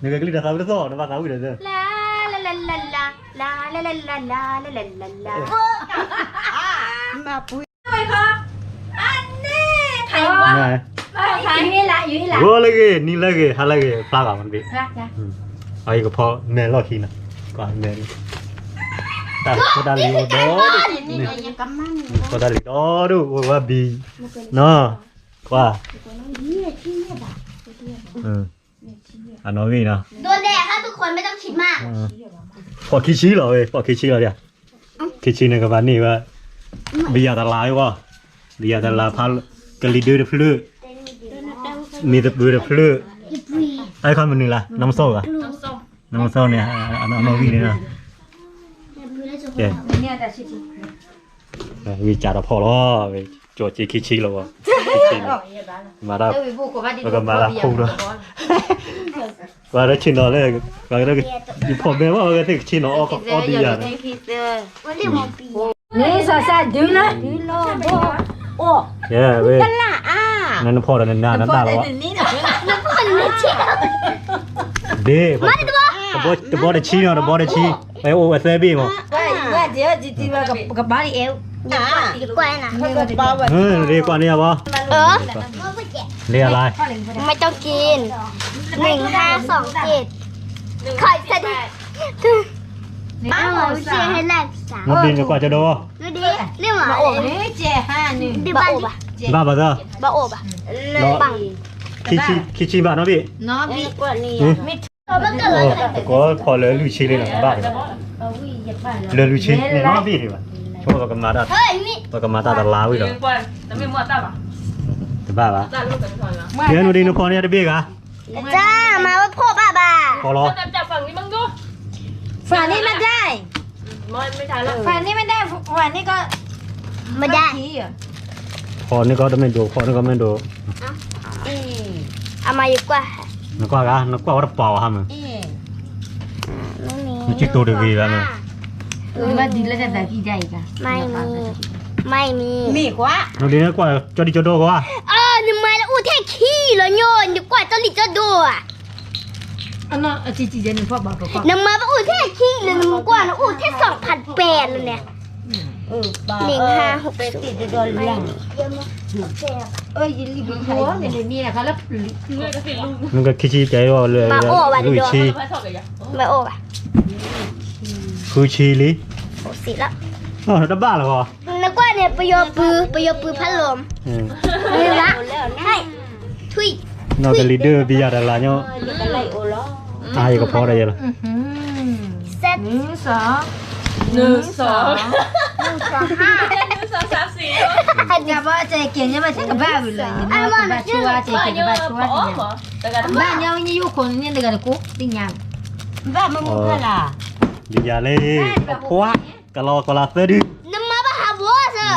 Nega kali dah tahu dah tu, nampak tahu dah tu. La la la la la la la la la la la la la la. Ma pui. Thôi không? Anh nè, thầy quá. Này. Thầy như là. Vô lagi, ni lagi, hal lagi, pelaga man bi. Pelaga. Ai ko pho ne lo khi na. Qua ne. Ta ko da li do. Ko da li do du, wa bi. No. Qua. Nói gì nào? โดนแดดค่ะทุกคนไม่ต้องคิดมาก Phỏ khí trí rồi, phỏ khí trí rồi kìa. Khí trí này các bạn nhìn vào. Bây giờ ta lái quá. Bây giờ ta là phá cái lý đưa được phứ. Mì tập đưa được phứ. Ai con mình là năm sau à? Năm sau nè, nói gì nữa. Kìa. Vì chả đã phỏ đó, vì chỗ chỉ khí trí rồi. Mà đã không đâu. Và đó chỉ nó là và đó cái phổ biến mà cái chỉ nó có đi à. Nè sao sao dữ lắm. Ô. Yeah, về. Cái là à. Nó phổ là nó đã rồi. Nó còn nó chết. Đi. Cái bó chi nó bó chi. Cái ô xe bi mà. Quay chị gặp bá đi eo. Quay nè. Đi qua đi à bó. Đi à lại. ไม่ต้องกิน1527ขอจะดิอ้าวเสียให้แรก3 Nó đi cho qua cho đâu. ดูดิเรื่องอะไร โอ้ยเจ๊ห้าหนึ่ง ดิบ้าโอบะ Ba bao giờ? บ้าโอบะ Nó khi chi bạn nó bị. น้องมีกว่านี้ Có phò lớn lùi chi lên là bạn. Lớn lùi chi này nó bị thì mà. Cho vào cái má đặt. เฮ้ยนี่ Vào cái má ta đặt lá với đó. Tao mới mua tao à? Thứ ba bà. Tao lúc cần thôi mà. Thế nó đi nó phò này đã biết à? จ้ามาว่าพ่อบ้าบ้า Phò lo. Tao chặtฝั่งนี้มั่งดู ฝั่งนี้มันได้ ไม่ทันแล้ว ฝั่งนี้ไม่ได้ฝั่งนี้ก็ ไม่ได้ ทีอ่ะ Phò này có đâm đồ, phò này có men đồ. เอามาดีกว่า Nó qua cả, nó qua nó bò hả mà. ไม่มี Nó chích đồ được gì vậy mà. มาดีแล้วจะได้กี่ใจกัน ไม่มี มีกว่า Nó đi nó qua cho đi cho đồ quá. หนึ่งไม้แล้วอู้แท่ขี้แล้วโยนดีกว่าเจ้าหลิเจ้าดูอ่ะ อันนั้นจีเจนพ่อบอกก็ หนึ่งไม้แล้วอู้แท่ขี้เลยหนึ่งกว่าแล้วอู้แท่2,800เลยเนี่ย1560ติดจะโดนเรื่องยินดีบีหัวเนี่ยนี่แหละเขาแล้ว Nó cái khi chi cháy vào lười lùi chi. ไม่โอ้ป่ะ Khui chi lý. 60แล้ว Nó ba là bò. นึกว่าเนี่ยประโยชน์ปือพัดลมนี่ละใช่ทุย Nó cái leader bây giờ là nhau. Ai có phò đây rồi. เซ็ต 1 2 1 2 5 จะว่าใจเก่งจะมาใช้กับบ้าไปเลยนะบ้าชัวใจเก่งบ้าชัวบ้าเนี่ยวันนี้อยู่คนเนี่ยเด็กกันกูติ่งยามบ้ามันมุกละ Bây giờ lên. Quá. Cả lo có là tớ đi. น้ำมาบ้าหาบัวเถอะ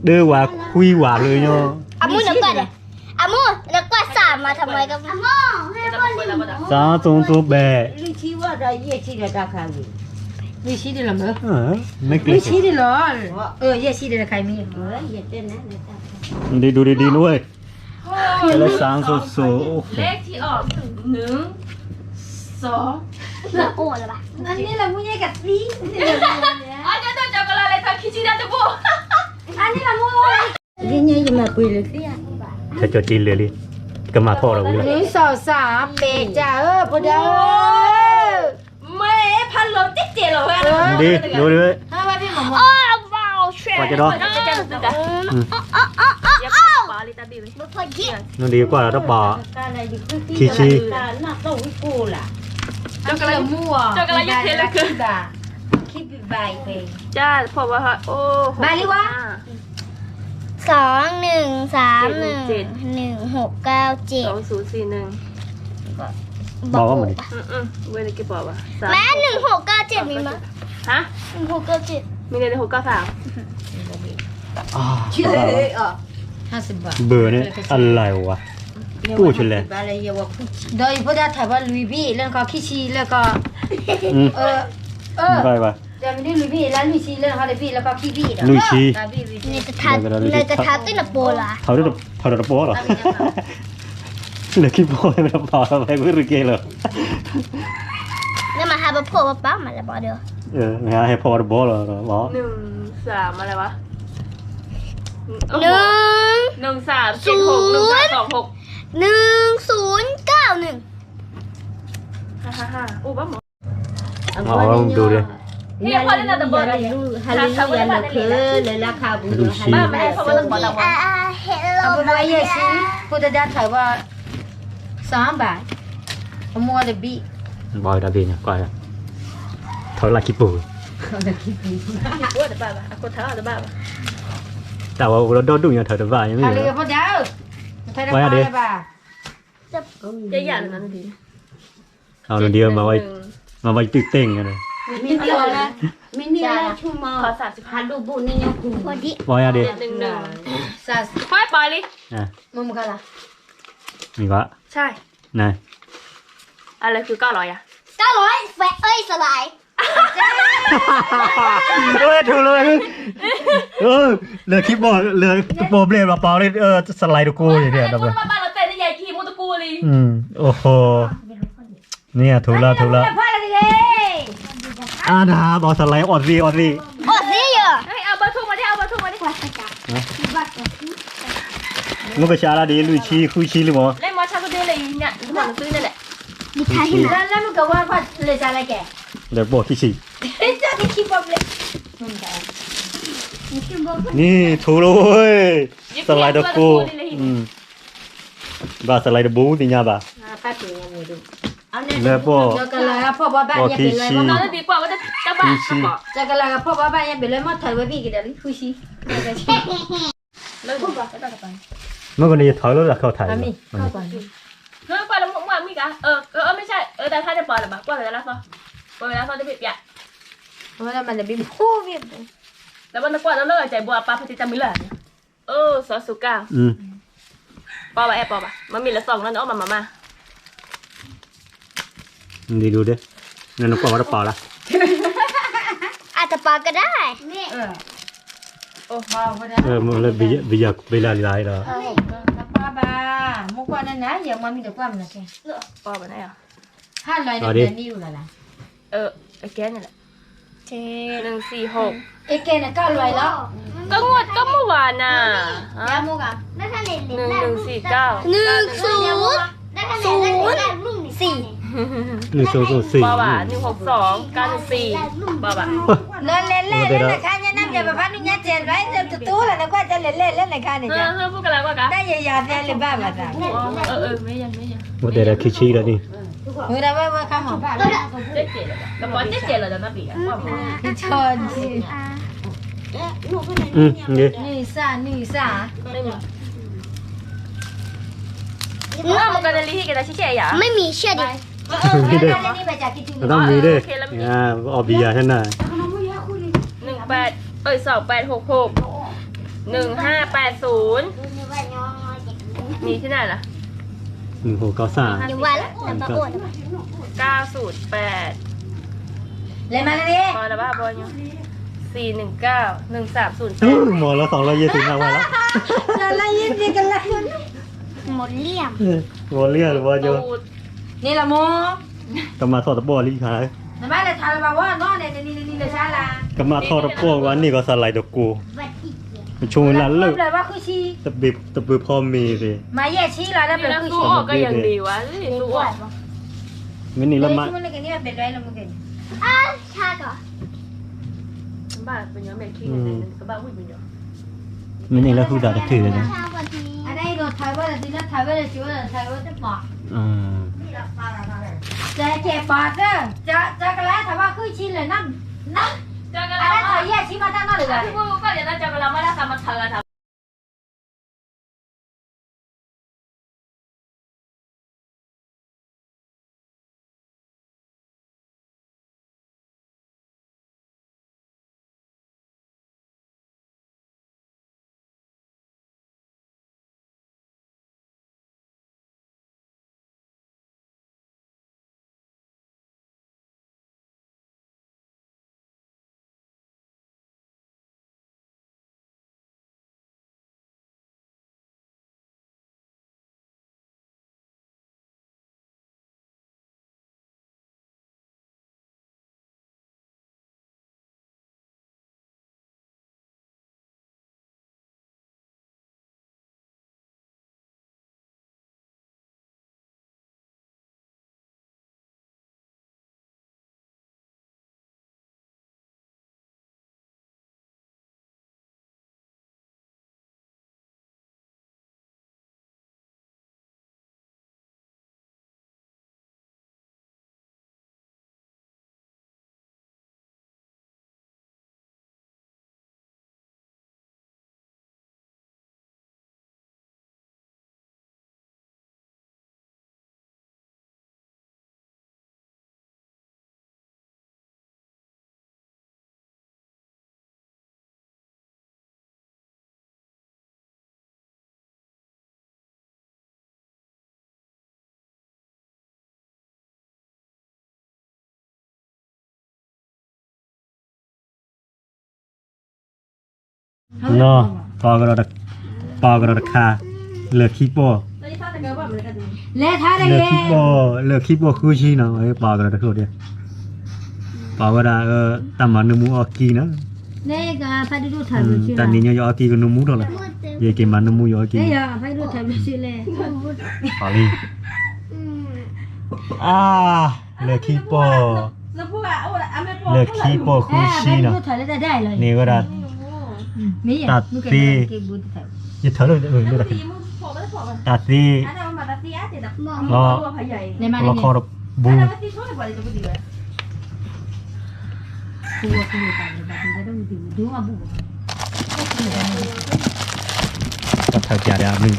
Đưa quả khui quả lười nhau. อามูนึกก่อนเลยอามูนึกว่า3มาทำไมกับอามูให้บอลลิง Sao tốn tố bè. ลิชีว่าได้เย่ชีได้ราคาอยู่ลิชีได้หรอมั้ย Mấy ลิ cái ชีได้หรอเย่ชีได้ราคามีเย่เต้นนะ đi đu đi nuôi. Cái là sáng số số. เลขที่ออก1 2 โอ้เลยป่ะ อันนี้แหละมุ้ยกับซี อ๋อเดี๋ยวจับกันอะไรทำคิดจีน่าจะพูด อันนี้แหละมุ้ยนี่เนี่ยยังมาปุยเลยสิ Cho chi lười đi. Cầm mà thọ rồi vui 1 2 3เป็ดจ้าบ่ได้ ไม่พันลมจิ๊กเจ๋อเลย Đi, nuôi đi. ถ้าว่าพี่หมอ โอ้ว้าวเชฟ Qua cho đó. จะจับสุดอ่ะ อย่า ป เพิ่ง าลิตาบี บุพยิ Nó đi qua là nó bò. Chi chi. น่ะต้องวิกูล่ะจักรมั่วคิดบายไป จ้าพอว่าโอ้213111697 2041 Bò mà đi. เวลากี่ปอบอ่ะ แม่1697มีมั้ย ฮะ 1697 มีใน693 50 บาท Bữa này ăn lại quá. Cú chuyện này. โดยพอได้ถามว่าลุยบี้เรื่องก็ขี้ชีแล้วก็ Vậy vậy. แต่ไม่ได้ลุยพี่แล้วลุยชีเรื่องเขาเลยพี่แล้วก็พี่เด้อ ลุยชี นี่จะทานเลยจะทานติ้งละโปล่ะ เท่าได้โป๊เหรอเหลือขี้โป๊ให้มันพอไปเพื่อเกลเลย นี่มาหาบะโพบะป้ามาแล้วบ่เด้อ งานให้พอได้โป๊เหรอหมอ 1 3อะไรวะ 1 1 3 7 6 1 3 2 6 1091 ฮ่าอู้บ้าหมอ ดูดิ เนี่ยพอได้แต่บ่ได้ฮัลโหลอย่าเลิกเเลยราคาบุญ บ้าไม่ให้เพราะว่าต้องบอกเราว่า เฮลโล เอาไปไว้เยสิพุทธเจ้าถามว่า3 บาทเอามัวเดบี บอยดาบินก่อนเท่าไรขี้ปู อ้วนแต่บ้าป่ะคนเท้าแต่บ้าป่ะ แต่ว่าเราโดนดุอย่างเธอแต่ว่ายังไม่ ฮัล อ โหล ยู่ พ่อเจ้าไทยได้ป่ะ จะหยาดนั้นที เอาเดียวมาไว้ตึกเต้งกันเลย มีเดียวนะมีเดียวชุ่ม ขอ35 ดูบุญนี่ยังคุ้ม พอดี บอยอะดิ 1 สัส 1ค่อยไปเลย มุมกันล่ะ มีวะ ใช่ นาย อะไรคือ900อ่ะ 900แฟสลาย เฮ้ยถูกเลยเหลือคลิปบอลเหลือโปรเบลมเราเปล่าเลยสไลด์ดูกูอย่างเนี้ย แต่คนมาบ้านเราเต้นใหญ่ขี่มูตะกูเลย โอ้โหเนี่ยถูกแล้ว พ่อเลยดิ นะบอลสไลด์ออดรี โอ้สิเยอะ ให้เอาบะทุกมาดิเอาบะทุกมาดิ มึงไปชาลาดีลุยชีคุยชีหรือเปล่า เล่นมอชาก็เดือเลยเนี่ยทุกคนซื้อนั่นแหละ ดิทายให้นะ แล้วมันก็ว่าพ่อเลยจะอะไรแก เดี๋ยวบอกขี้ชี จะที่คิดว่าเลย นี่ถูกเลยสไลด์ดูกูบาสไลด์ดูบูติญาบา ป้าเปลี่ยนมือดูเอาเนี่ย แล้วพอ จะกันละพ่อบ้านยังเป็นเลย นอนดีกว่าว่าจะบ้าก็บอก จะกันละพ่อบ้านยังเป็นเลยมาถอยไว้พี่กันเดี๋ยวคุยชี เลิกบอกก็ต้องไป เมื่อวันนี้ถอยรถเข้าถ่าย มีเข้าก่อน เฮ้ยปล่อยแล้วมึงว่ามีกะไม่ใช่แต่ถ้าจะปล่อยหรือเปล่าปล่อยไปแล้วซะปล่อยไปแล้วซะจะเปียก เพราะว่ามันจะบินคู่บิน แล้วมันจะปล่อยแล้วเลิกใจบัวปลาพัติจามิล่ะซอสุก้าปอปอมันมีละ2แล้วเนาะมา ดีดูดินั่นน้องปอมาปอละ อาจจะปาก็ได้ โอ้บ้าพอดี มันเลยบิยากเวลาหลายแล้ว ป้าบ้ามุกว่านั่นนะอย่างมันมีแต่ความนะแก ปอไปไหนอ่ะ 500ในเดือนนี้อยู่แล้วล่ะ ไอ้แกนี่แหละ 146 เอเกน่ะ900แล้ว ก็งวดก็เมื่อวานน่ะ ยามุกอ่ะ 1149 1004 ปอบ่ะ162 914ปอบ่ะ เล่นนะคะเนี่ยน้ำอย่าไปพันนึงเนี่ยเจ็ดไว้จะตู้แล้วนะก็จะเล่นนะคะเนี่ยจ้ะ พูดกันแล้วว่ากะ ได้ยาเนี่ยเลยบ้ามาจ้ะ ไม่ยัง ว่าเดี๋ยวคิชิแล้วนี่ มือได้ว่าข้าวหอม เจ๊เลยกระป๋องเจ๊เลยเดี๋ยวมาปีอ่ะว่า ชอนสิ นี่ นี่ซา ไม่มีมันก็จะรีที่กันได้ชิเชียอ่ะ ไม่มีเชื่อดิ มีด้วย นี่ไปจากกิจู มันต้องมีด้วยอบิยาท่านน่ะ 2826611580นี่ที่ไหนล่ะ 1693 อยู่วันละแต่ปาอ้วน 908 เลยมาเลย พอแล้วบ้าบอลยัง4191308 หมดแล้ว220มาแล้ว จะไล่ยินดีกันละ หมดเลี่ยม หมดเรียกว่าโย นี่ละโม กำมาทอดตะบอลี่ขาย น้ำมันเลยทานมาว่านอนเนี่ยนี่เลยชาลาก ำมาทอดตะบอวันนี้ก็สไลด์ดอกกูมันช่วงนั้นเลิก เลยว่าคือชี ตะบือพอมีสิ มาแย่ชีแล้วได้ นี่ เป็น นะ คือ สู้ ชี ออกก็ยังดีวะสู้ออก มินี่ละมา มันเลยกันนี่เป็นไรละมึงกัน ชาก่อน บ้าเป็นยังไม่ขี้เลยก็บ้าวิ่งเป็นยัง มินี่ละฮูดาตะถือเลยนะ ชาวันนี้ อันนี้โดนไทยว่าที่นั่นไทยว่าจะชิวไทยว่าจะปอก จะเจ็บปอดเด้อจะกระไรถามว่าคือชินเลยนั่น เจอกัน อัน แล้ว นั้นถอยแย่ชิมาตั้งนั่นเลย ที่พูดก็เดี๋ยวเราเจอกันแล้วไม่ได้ทำมาเธอ เนาะปอกระดักคาเหลือคีโป และท้าได้ เหลือ เลย คีโปคือชีเนาะปอกระดักโคเดียปอกระดักตามันมูออกีนะ เนี่ยก็พาดูถ่ายรูปชื่อ ตอนนี้ยออกีก็นมูดละยายเกมันมูยอกี เนี่ยพาดูถ่ายรูปชื่อเลย พอลีเหลือคีโปเหลือคีโปคือชีเนาะ ถ่ายแล้วได้เลย นี่ก็ได้ นี่อย่ามึงก็ได้เก็บบุญถ่าย อย่าเถอะเลยนี่ละตัดสิเราขอบู กูว่ากูถ่ายเลยแบบนี้ต้องดูมาบุ ก็เถอะจ่าดามึง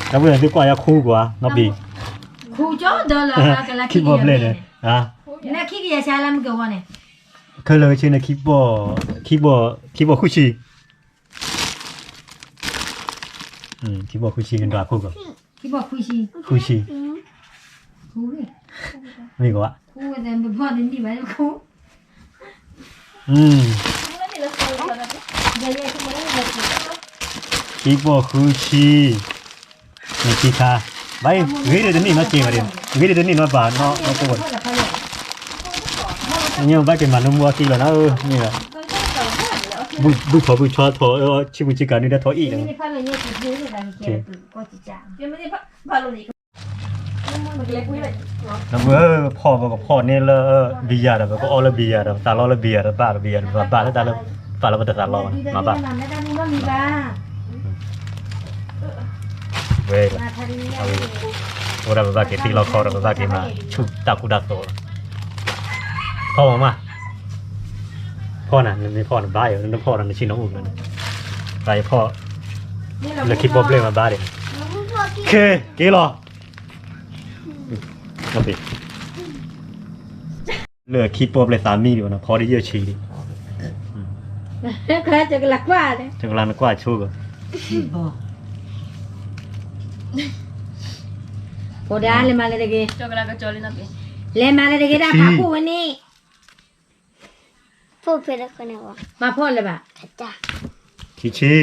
แล้วเพื่อนที่กว่าจะคู่กว่าน้องบี คูจ้อเดอละก็ละ คิดบอมเลยเนี่ยนะคิดอย่าใช้ลำก็ว่าเนี่ย เคยเลยชื่อในคิดบอคุชิคิดบอคุชิกันดาคู่กับ คิดบอกคุยชี คุชิ คุย นี่ก็ว่า คุยแต่พ่อเดินดีไปแล้วคุยคิดบอคุชินี่คิดค่ะไปวิธีเดินนี่มาเกี่ยมาเดียววิธีเดินนี่มาบ้านเนาะมาตัวเนี่ยไปกันมานุ่มวัวกี่แล้วนะนี่แหละบุถอบุชอถอชิบุจิการนี่ได้ถออีกนะ นี่พ่อเลยเนี่ยคือยืดเลยนะมีเกี่ยวกับก็จะจ้าง แล้วพ่อบอกพ่อเนี่ยละบียาแล้วก็ออลบียาแล้วตาลอลบียาแล้วป้าบียาป้าแล้วตาแล้วป้าแล้วมันตาลอมาป้า ไม่ได้มึงว่ามีบ้า เว้ย มาทะเล โอ้เราบ้าเกตีเราคอเราบ้าเกมาชุบตากูดักโตพ่อมาพ่อน่ะนี่พ่อน่ะบ้าอยู่นั่นพ่อน่ะชินน้องอุ่นนั่นไปพ่อแล้วคิดว่าเปลี่ยนมาบ้าดิเคเกลอน้องปีเหลือคิดว่าเลยสามีดีกว่านะพอได้เยอะชีดิ ใครจะหลักว่าเลย จังหวะนั้นกว่าชูก็ พอได้เลยมาเลยเด็ก Chocolate kacau ni nabi. เลยมาเลยเด็กได้พาผู้วันนี้ พูดไปแล้วคนไหนวะ มาพ่อเลยป่ะ จ้า คิชี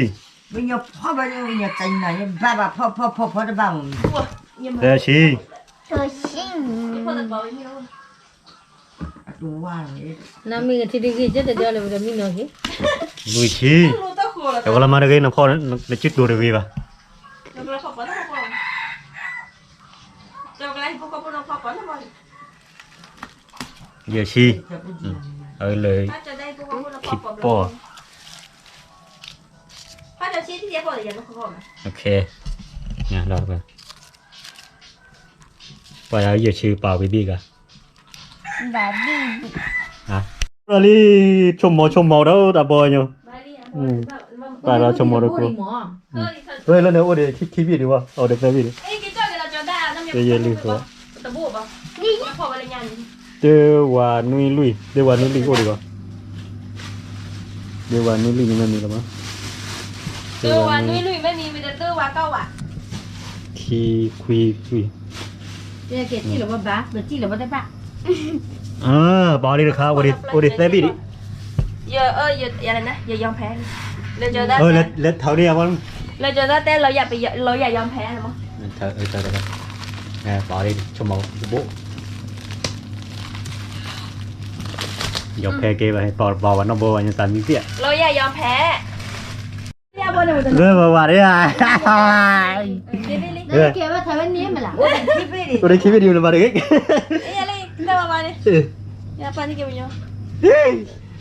bây giờพ่อไปยังอย่าใจไหนบ้าบ้าพ่อได้บ้าง เดชี ตัวชิง ดูว่าเลย น้ำมีกันที่ดีจะเดี๋ยวเลยมันมีน้อย ลุยชีแต่ว่าเรามาได้กันนะพ่อนั้นจุดดูรีวิวป่ะ Chocolate apa tu apa? Chocolate buka pun apa tu apa? เยอะชีเลย Ada dah buka pun คิด apa? ป้อ Ada sih dia apa dia nak kau? โอเคเนี่ยรอไปไปแล้วเยอะชีเปล่าบีบีกัน แบบนี้ ฮะนี่ชมมอแล้วแต่บอยอยู่ไปแล้วชมมอแล้วกูเฮ้ยแล้วเนี่ยโอ้เดี๋ยวคิดบีดีวะเอาเดี๋ยวไปบีดิ Eh kita ada lah jodoh, namanya. เยอะๆเลยตัว Tebu apa? Ni apa boleh nyanyi? เดวานุยลุยเดวานุยลุยโอ้ดีกว่าเดวานุยลุยนี่มันมีหรือเปล่า Tu wan lui mai ni mi tu wa kau wa. คีคุยคุย เดี๋ยวเก็บที่หรือว่าบ้าเดี๋ยวที่หรือว่าได้ป่ะ บอลนี่นะครับโอ้ดิเซบีดิ Ya ya lah nah, ya yom phe. Le jodoh. แล้วเท่านี้มัน Le jodoh te lo ya pi lo ya yom phe lah mo. เธอบอลนี่ชมมอโบยกแพ้เกมไปปอดบอลวันน้องโบวันยังสันมีเสีย Lo ya yom phe. Ya boleh betul. เรื่องว่าได้ไง เดี๋ยวเก็บว่าทำวันนี้มาละ กูได้คลิปวิดีโอมาเด็ก Ya le, kita apa ni? Ya apa ni ke punya? เฮ้ย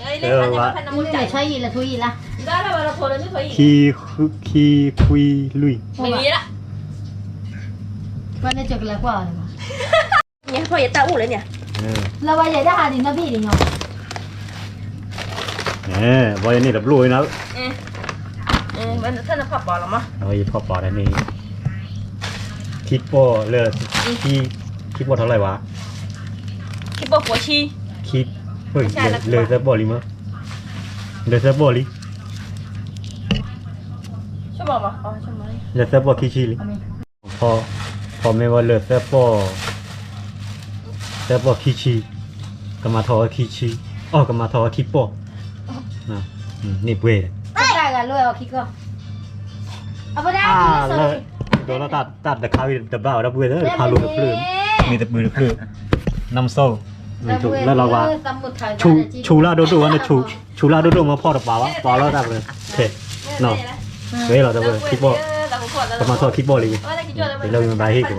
Ya le, kan makan มึง namun จะ cai. ใช้ยีละทุยละ Dah lah baru phone ni koi. คีคุยลุย Mini lah. วันนี้จะกระกว่าเลยมั้ย Ni apa ya tahu lah ni. เราว่าจะได้หาดินนะพี่ดิเนาะ บอลนี่แบบลุยนะ มันท่านพ่อบอกหรอมั้ง เอาอีพ่อปอดอันนี้คิดโปเลือกคิดว่าเท่าไหร่วะ คิดบอกหัวชี คิดเฮ้ยเลยซะบอลิมั้งเลยซะบอลิ ช่วยบอกมาอ๋อช่วยมา เลเซอร์ปอคิชิลิพอไม่ว่าเลเซอร์ปอเซอร์ปอคิชิก็มาทอคิชิอ๋อก็มาทอคิปอนะนี่เว้ย ได้กันเลยเอาคิดก็เอาไปได้ เลยโดนเราตัดตะคาวิตะบ้าแล้วเว้ยแล้วพาลูกปลื้มมีแต่ปืนปลื้มน้ำโซ่แล้วเราว่าชูลาโดโดนะชูลาโดโดมาพ่อตะป่าวะป่าแล้วได้เลยโอเคเนาะเว้ยเราจะเว้ยคิปอก็มาทอคิปอเลย ว่าจะกินจวดแล้ว เดี๋ยวเราไปให้กัน